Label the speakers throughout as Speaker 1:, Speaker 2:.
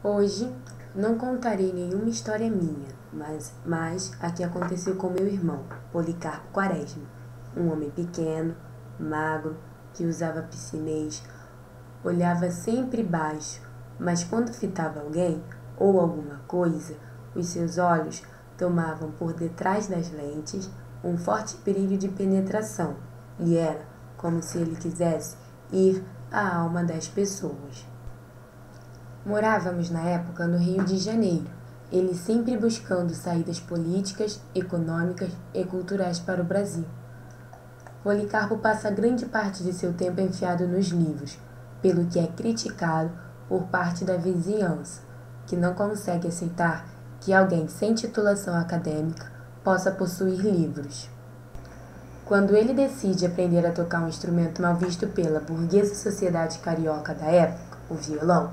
Speaker 1: Hoje não contarei nenhuma história minha, mas a que aconteceu com meu irmão, Policarpo Quaresma, um homem pequeno, magro, que usava piscinês, olhava sempre baixo, mas quando fitava alguém ou alguma coisa, os seus olhos tomavam por detrás das lentes um forte brilho de penetração, e era como se ele quisesse ir à alma das pessoas. Morávamos na época no Rio de Janeiro, ele sempre buscando saídas políticas, econômicas e culturais para o Brasil. Policarpo passa grande parte de seu tempo enfiado nos livros, pelo que é criticado por parte da vizinhança, que não consegue aceitar que alguém sem titulação acadêmica possa possuir livros. Quando ele decide aprender a tocar um instrumento mal visto pela burguesa sociedade carioca da época, o violão,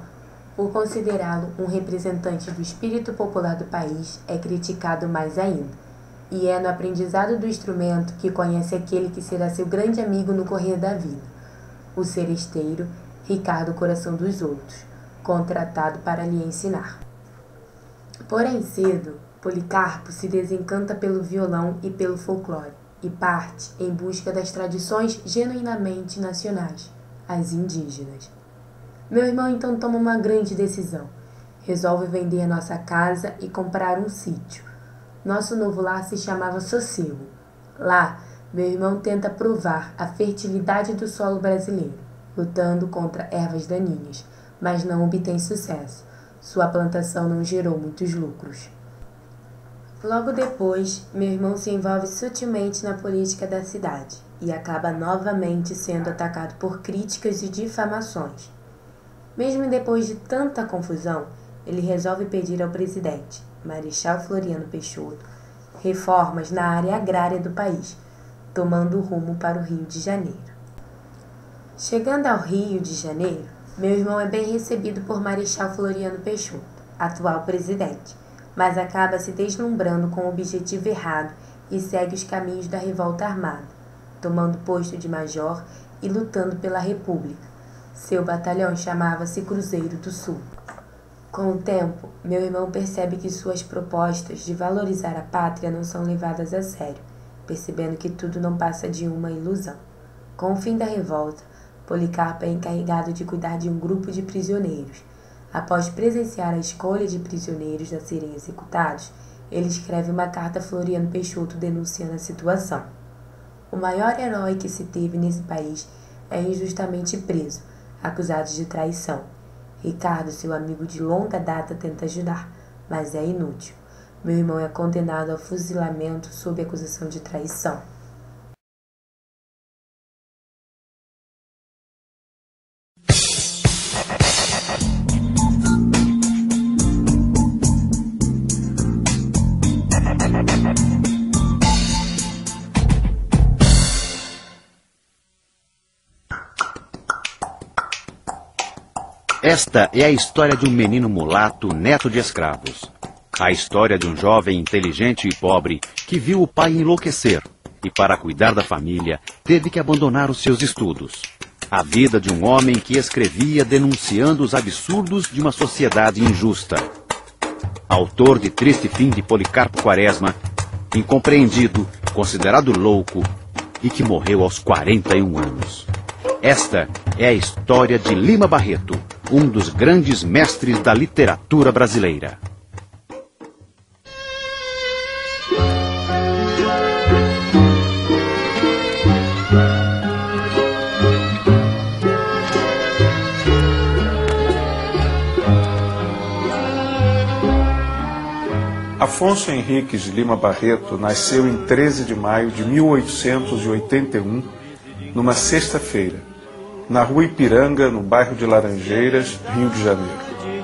Speaker 1: por considerá-lo um representante do espírito popular do país, é criticado mais ainda. E é no aprendizado do instrumento que conhece aquele que será seu grande amigo no correr da vida, o seresteiro Ricardo Coração dos Outros, contratado para lhe ensinar. Porém cedo, Policarpo se desencanta pelo violão e pelo folclore, e parte em busca das tradições genuinamente nacionais, as indígenas. Meu irmão então toma uma grande decisão. Resolve vender a nossa casa e comprar um sítio. Nosso novo lar se chamava Sossego. Lá, meu irmão tenta provar a fertilidade do solo brasileiro, lutando contra ervas daninhas, mas não obtém sucesso. Sua plantação não gerou muitos lucros. Logo depois, meu irmão se envolve sutilmente na política da cidade e acaba novamente sendo atacado por críticas e difamações. Mesmo depois de tanta confusão, ele resolve pedir ao presidente, Marechal Floriano Peixoto, reformas na área agrária do país, tomando rumo para o Rio de Janeiro. Chegando ao Rio de Janeiro, meu irmão é bem recebido por Marechal Floriano Peixoto, atual presidente, mas acaba se deslumbrando com o objetivo errado e segue os caminhos da revolta armada, tomando posto de major e lutando pela República. Seu batalhão chamava-se Cruzeiro do Sul. Com o tempo, meu irmão percebe que suas propostas de valorizar a pátria não são levadas a sério, percebendo que tudo não passa de uma ilusão. Com o fim da revolta, Policarpo é encarregado de cuidar de um grupo de prisioneiros. Após presenciar a escolha de prisioneiros a serem executados, ele escreve uma carta a Floriano Peixoto denunciando a situação. O maior herói que se teve nesse país é injustamente preso, acusado de traição. Ricardo, seu amigo de longa data, tenta ajudar, mas é inútil. Meu irmão é condenado ao fuzilamento sob acusação de traição.
Speaker 2: Esta é a história de um menino mulato, neto de escravos. A história de um jovem inteligente e pobre que viu o pai enlouquecer e, para cuidar da família, teve que abandonar os seus estudos. A vida de um homem que escrevia denunciando os absurdos de uma sociedade injusta. Autor de Triste Fim de Policarpo Quaresma, incompreendido, considerado louco e que morreu aos 41 anos. Esta é a história de Lima Barreto, um dos grandes mestres da literatura brasileira.
Speaker 3: Afonso Henriques de Lima Barreto nasceu em 13 de maio de 1881, numa sexta-feira, na Rua Ipiranga, no bairro de Laranjeiras, Rio de Janeiro.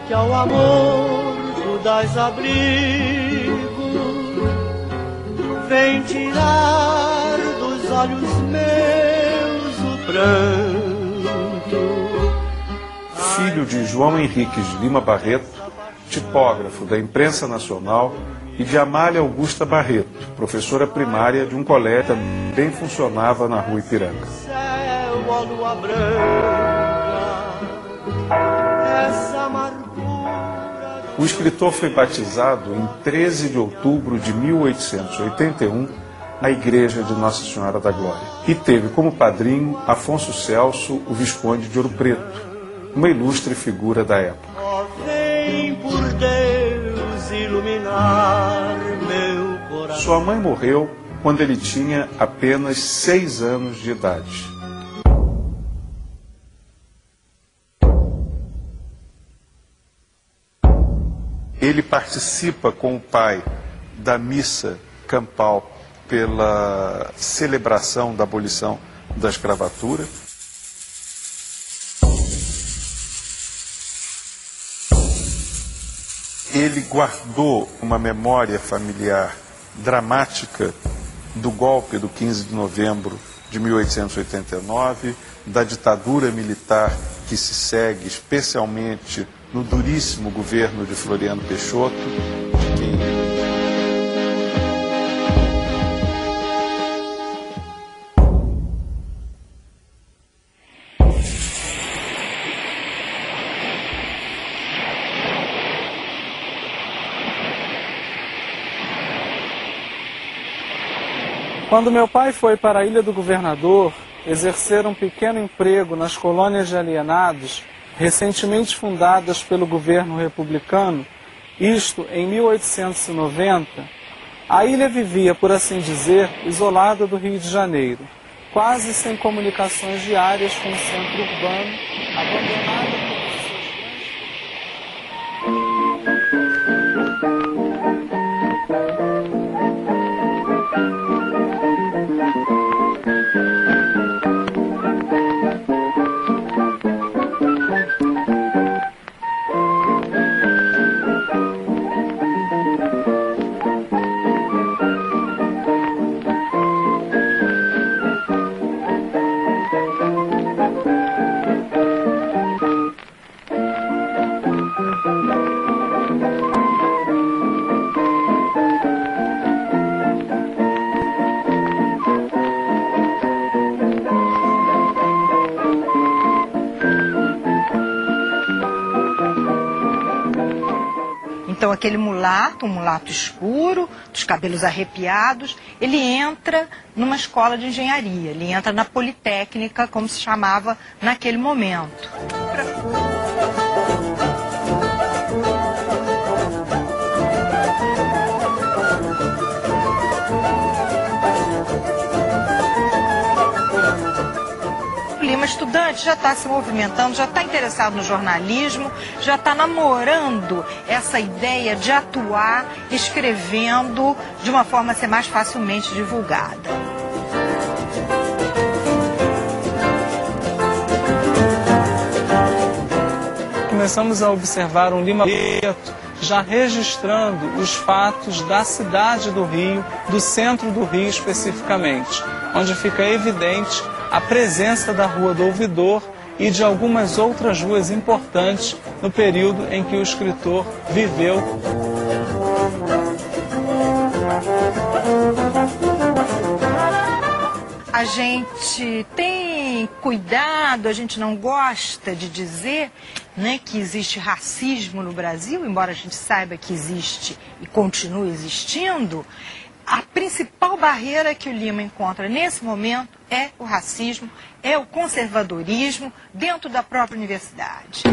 Speaker 4: Que ao amor tu dás abrigo, vem tirar dos olhos meus o pranto.
Speaker 3: Filho de João Henriques de Lima Barreto, tipógrafo da imprensa nacional, e de Amália Augusta Barreto, professora primária de um colégio que também funcionava na Rua Ipiranga.
Speaker 4: Céu, a lua branca, essa amargura
Speaker 3: O escritor foi batizado em 13 de outubro de 1881 na igreja de Nossa Senhora da Glória e teve como padrinho Afonso Celso, o Visconde de Ouro Preto, uma ilustre figura da época.
Speaker 4: Vem por Deus iluminar meu coração.
Speaker 3: Sua mãe morreu quando ele tinha apenas 6 anos de idade. Ele participa com o pai da missa campal pela celebração da abolição da escravatura. Ele guardou uma memória familiar dramática do golpe do 15 de novembro de 1889, da ditadura militar que se segue especialmente no duríssimo governo de Floriano Peixoto.
Speaker 5: Quando meu pai foi para a Ilha do Governador exercer um pequeno emprego nas colônias de alienados, recentemente fundadas pelo governo republicano, isto em 1890, a ilha vivia, por assim dizer, isolada do Rio de Janeiro, quase sem comunicações diárias com o centro urbano, abandonada por seus
Speaker 6: Então aquele mulato, um mulato escuro, dos cabelos arrepiados, ele entra numa escola de engenharia, ele entra na Politécnica, como se chamava naquele momento. Estudante já está se movimentando, já está interessado no jornalismo, já está namorando essa ideia de atuar escrevendo de uma forma a ser mais facilmente divulgada.
Speaker 5: Começamos a observar um Lima Barreto já registrando os fatos da cidade do Rio, do centro do Rio especificamente, onde fica evidente a presença da Rua do Ouvidor e de algumas outras ruas importantes no período em que o escritor viveu.
Speaker 6: A gente tem cuidado, a gente não gosta de dizer, né, que existe racismo no Brasil, embora a gente saiba que existe e continue existindo. A principal barreira que o Lima encontra nesse momento é o racismo, é o conservadorismo dentro da própria universidade.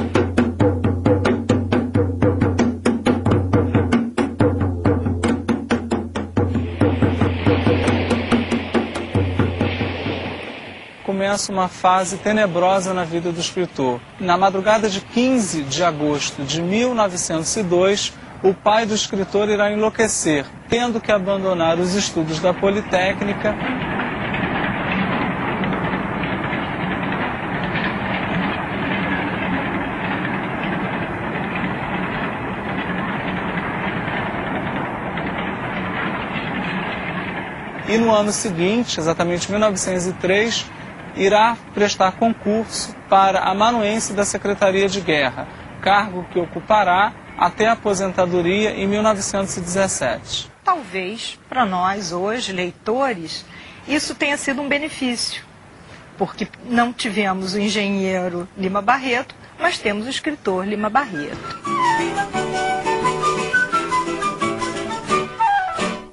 Speaker 5: Começa uma fase tenebrosa na vida do escritor. Na madrugada de 15 de agosto de 1902, o pai do escritor irá enlouquecer, tendo que abandonar os estudos da Politécnica. E no ano seguinte, exatamente em 1903, irá prestar concurso para amanuense da Secretaria de Guerra, cargo que ocupará até a aposentadoria em 1917.
Speaker 6: Talvez, para nós hoje, leitores, isso tenha sido um benefício, porque não tivemos o engenheiro Lima Barreto, mas temos o escritor Lima Barreto.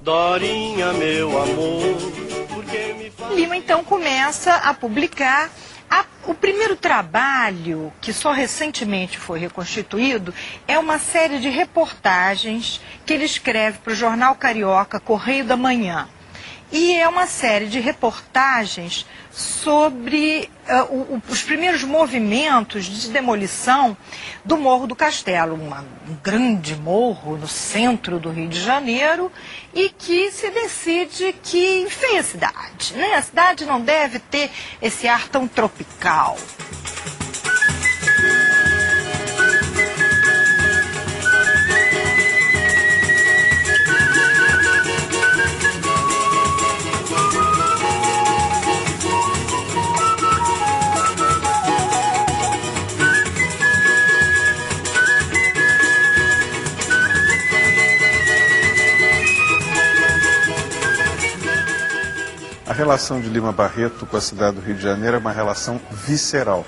Speaker 4: Dorinha, meu amor, porque me faz...
Speaker 6: Lima então começa a publicar. O primeiro trabalho, que só recentemente foi reconstituído, é uma série de reportagens que ele escreve para o jornal carioca Correio da Manhã. E é uma série de reportagens sobre os primeiros movimentos de demolição do Morro do Castelo, um grande morro no centro do Rio de Janeiro, e que se decide que enfim, a cidade, né? A cidade não deve ter esse ar tão tropical.
Speaker 3: A relação de Lima Barreto com a cidade do Rio de Janeiro é uma relação visceral,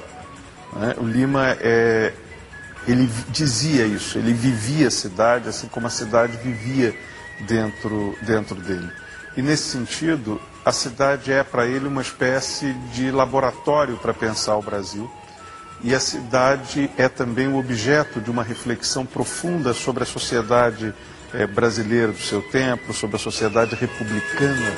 Speaker 3: né? O Lima, ele dizia isso, ele vivia a cidade, assim como a cidade vivia dentro dele. E nesse sentido, a cidade é para ele uma espécie de laboratório para pensar o Brasil. E a cidade é também o objeto de uma reflexão profunda sobre a sociedade brasileira do seu tempo, sobre a sociedade republicana.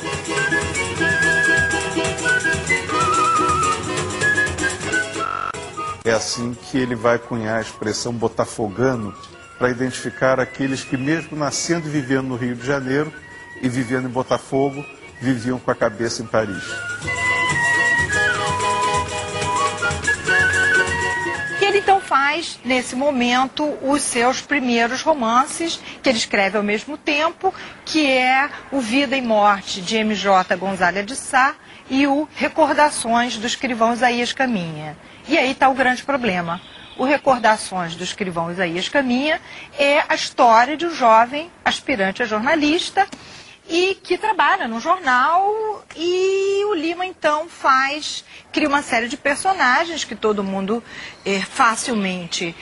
Speaker 3: É assim que ele vai cunhar a expressão botafogano para identificar aqueles que, mesmo nascendo e vivendo no Rio de Janeiro e vivendo em Botafogo, viviam com a cabeça em Paris.
Speaker 6: E ele então faz, nesse momento, os seus primeiros romances, que ele escreve ao mesmo tempo, que é o Vida e Morte, de M.J. Gonzaga de Sá, e o Recordações do escrivão Isaías Caminha. E aí está o grande problema. O Recordações do escrivão Isaías Caminha é a história de um jovem aspirante a jornalista e que trabalha no jornal, e o Lima então cria uma série de personagens que todo mundo facilmente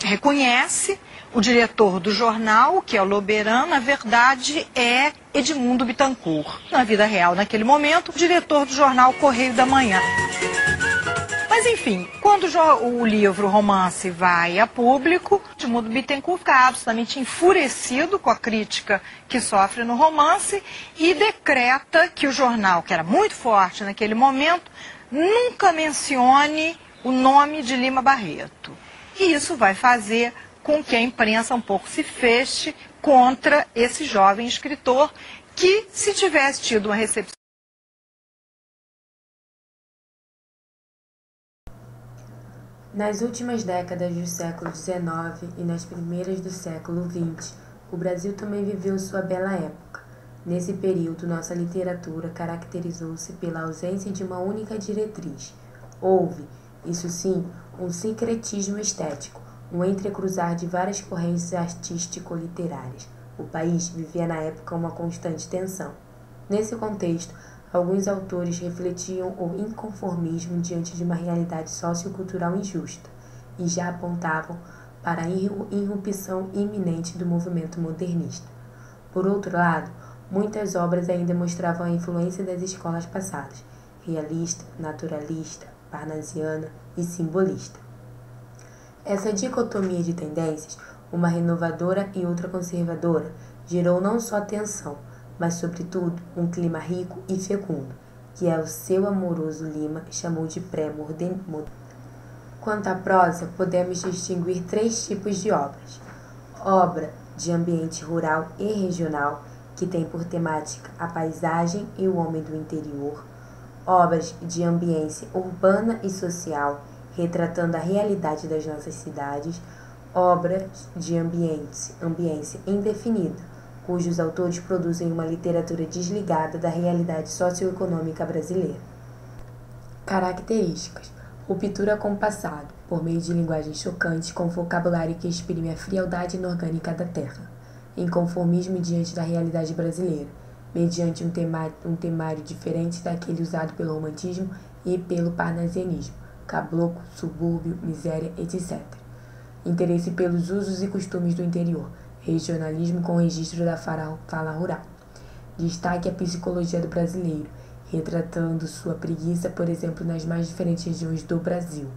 Speaker 6: reconhece. O diretor do jornal, que é o Loberan, na verdade é Edmundo Bittencourt. Na vida real, naquele momento, o diretor do jornal Correio da Manhã. Mas enfim, quando o livro, o romance, vai a público, Edmundo Bittencourt fica absolutamente enfurecido com a crítica que sofre no romance e decreta que o jornal, que era muito forte naquele momento, nunca mencione o nome de Lima Barreto. E isso vai fazer com que a imprensa um pouco se feche contra esse jovem escritor que, se tivesse tido uma recepção.
Speaker 1: Nas últimas décadas do século XIX e nas primeiras do século XX, o Brasil também viveu sua bela época. Nesse período, nossa literatura caracterizou-se pela ausência de uma única diretriz. Houve, isso sim, um sincretismo estético, um entrecruzar de várias correntes artístico-literárias. O país vivia na época uma constante tensão. Nesse contexto, alguns autores refletiam o inconformismo diante de uma realidade sociocultural injusta e já apontavam para a irrupção iminente do movimento modernista. Por outro lado, muitas obras ainda mostravam a influência das escolas passadas, realista, naturalista, parnasiana e simbolista. Essa dicotomia de tendências, uma renovadora e outra conservadora, gerou não só tensão, mas, sobretudo, um clima rico e fecundo, que o seu amoroso Lima chamou de pré-modernismo. Quanto à prosa, podemos distinguir 3 tipos de obras. Obra de ambiente rural e regional, que tem por temática a paisagem e o homem do interior. Obras de ambiência urbana e social, retratando a realidade das nossas cidades. Obras de ambiência indefinida, cujos autores produzem uma literatura desligada da realidade socioeconômica brasileira. Características: ruptura com o passado, por meio de linguagem chocante com vocabulário que exprime a frialdade inorgânica da terra. Inconformismo diante da realidade brasileira, mediante um temário diferente daquele usado pelo romantismo e pelo parnasianismo. caboclo, subúrbio, miséria, etc. Interesse pelos usos e costumes do interior, regionalismo com registro da fala rural. Destaque a psicologia do brasileiro, retratando sua preguiça, por exemplo, nas mais diferentes regiões do Brasil.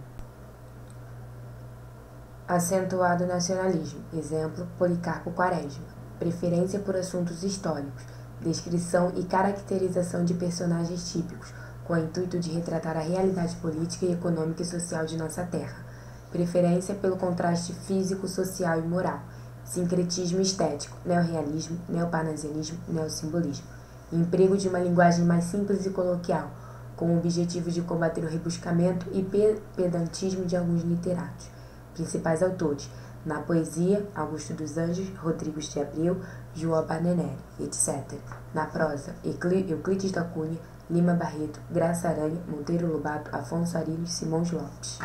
Speaker 1: Acentuado nacionalismo, exemplo, Policarpo Quaresma. Preferência por assuntos históricos, descrição e caracterização de personagens típicos, com o intuito de retratar a realidade política e econômica e social de nossa terra. Preferência pelo contraste físico, social e moral. Sincretismo estético, neorrealismo, neoparnasianismo, neossimbolismo. Emprego de uma linguagem mais simples e coloquial, com o objetivo de combater o rebuscamento e pedantismo de alguns literatos. Principais autores: na poesia, Augusto dos Anjos, Rodrigues de Abreu, João Barnenere, etc. Na prosa, Euclides da Cunha, Lima Barreto, Graça Aranha, Monteiro Lobato, Afonso Arinos, Simões Lopes.